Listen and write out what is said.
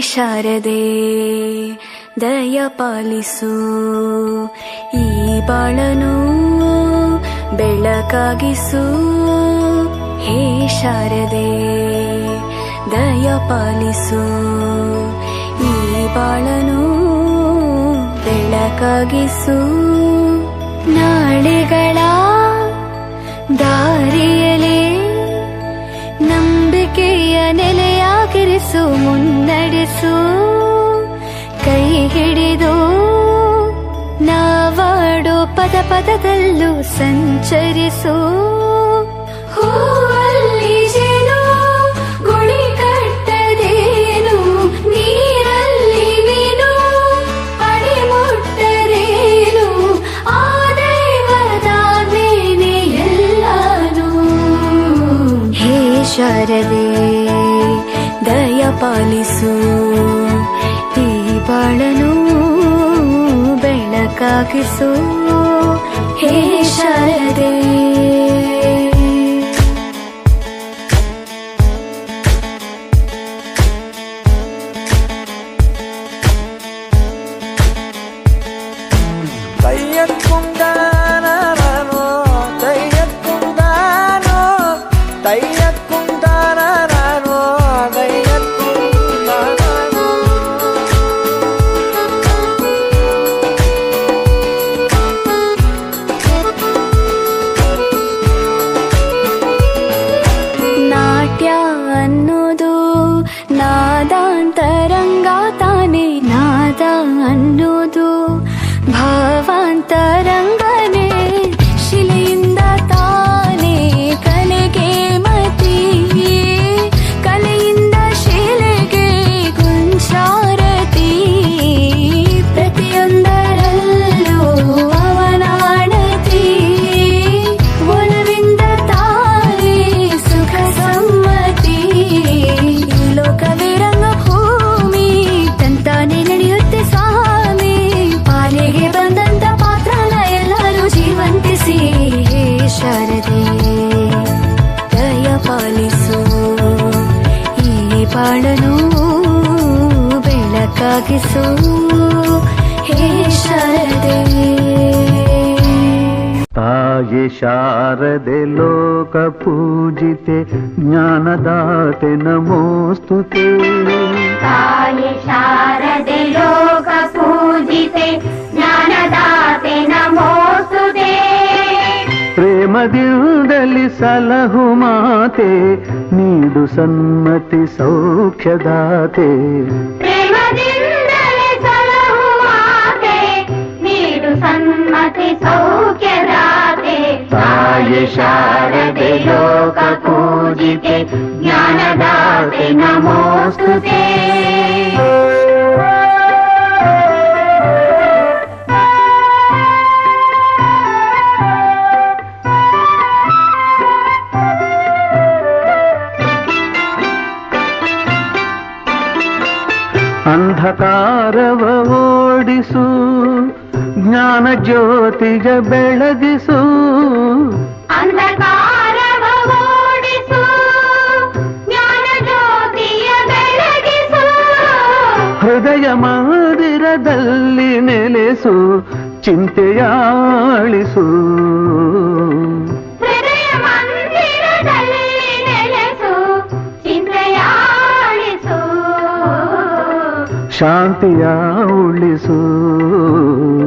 ಶಾರದೆ ದಯ ಪಾಲಿಸು, ಈ ಬಾಳನು ಬೆಳಕಾಗಿಸು. ಹೇ ಶಾರದೆ ದಯ ಪಾಲಿಸು, ಈ ಬಾಳನು ಬೆಳಕಾಗಿಸು. ನಾಳೆಗಳ ದಾರಿಯಲೇ ನಂಬಿಕೆಯ ನೆಲೆಯಾಗಿರಿಸು, ಮುನ್ನಡೆಸು. ಕೈ ಹಿಡಿದು ನಾವಾಡೋ ಪದ ಪದದಲ್ಲೂ ಸಂಚರಿಸು. ಹೂವಲ್ಲಿ ಜೇನು ಗುಳಿ ಕಟ್ಟದೇನು, ನೀರಲ್ಲಿ ಮೀನು ಅಡಿ ಮುಟ್ಟರೇನು, ಆ ದೈವದ ಮೇನೆ ಎಲ್ಲಾನು. ಹೇ ಶಾರದೆ ದಯ ಪಾಲಿಸು, ಈ ಬಾಳನು ಬೆಳಕಾಗಿಸು. ಹೇ ಶಾರದೆ ತಯ್ಯಕ್కుందానో తయ్యక్కుందానో తయ్యక్కుందానో తయ్యక్కుందానో. ನಾಟ್ಯ ಅನ್ನೋದು ನಾದಾಂತರಂಗ ತಾನೇ, ನಾದ ಅನ್ನೋದು ಭಾವಾಂತರಂಗನೇ. ಶಿಲೆಯಿಂದ ತಾನೇ ಕಲೆಗೆ ಮತಿ, ಕಲೆಯಿಂದ ಶಿಲೆಗೆ ಗುಂಚಾರತಿ. ಪ್ರತಿಯೊಂದರಲ್ಲೂ ಅವನಾಣತಿ, ಒಲವಿಂದ ತಾನೇ ಸುಖ ಸಮ್ಮತಿ. ಲೋಕವೇ ರಂಗಭೂಮಿ ತಂತಾನೆ ನಡೆಯುತ್ತೆ ಸ್ವಾಮಿ, ಪಾಲಿಗೆ ಬಂದಂತ ಪಾತ್ರನ ಎಲ್ಲರೂ ಜೀವಂತಿಸಿ. ಹೇ ಶಾರದೆ ದಯ ಪಾಲಿಸು, ಈ ಬಾಳನು ಬೆಳಕಾಗಿಸು. ಹೇ ಶಾರದೆ ತಾಯಿ ಶಾರದೆ ಲೋಕ ಪೂಜಿತೆ ಜ್ಞಾನದಾತೆ ನಮೋಸ್ತುತೆ. ತಾಯಿ ಶಾರದೆ ಲೋಕ ಪೂಜಿತೆ ಜ್ಞಾನದಾತೆ ನಮೋಸ್ತುತೆ. ಪ್ರೇಮದಿಂದಲಿ ಸಲಹು ಮಾತೆ, ನೀಡು ಸನ್ಮತಿ ಸೌಖ್ಯದಾತೆ. ಪ್ರೇಮದಿಂದಲೇ ಸಲಹು ಮಾತೆ, ನೀಡು ಸನ್ಮತಿ ಸೌಖ್ಯದಾತೆ. ತಾಯಿ ಶಾರದೆ ಲೋಕ ಪೂಜಿತೆ ಜ್ಞಾನದಾತೆ ನಮೋಸ್ತುತೆ. ಅಂಧಕಾರವ ಓಡಿಸು, ಜ್ಞಾನ ಜ್ಯೋತಿಯ ಬೆಳಗಿಸು. ಅಂಧಕಾರವ ಓಡಿಸು, ಜ್ಞಾನ ಜ್ಯೋತಿಯ ಬೆಳಗಿಸು. ಹೃದಯ ಮಂದಿರದಲ್ಲಿ ನೆಲೆಸು, ಚಿಂತೆಯಾಳಿಸು. ಹೃದಯ ಮಂದಿರದಲ್ಲಿ ನೆಲೆಸು, ಚಿಂತೆಯಾಳಿಸು. ಶಾಂತಿಯ ಉಳಿಸು.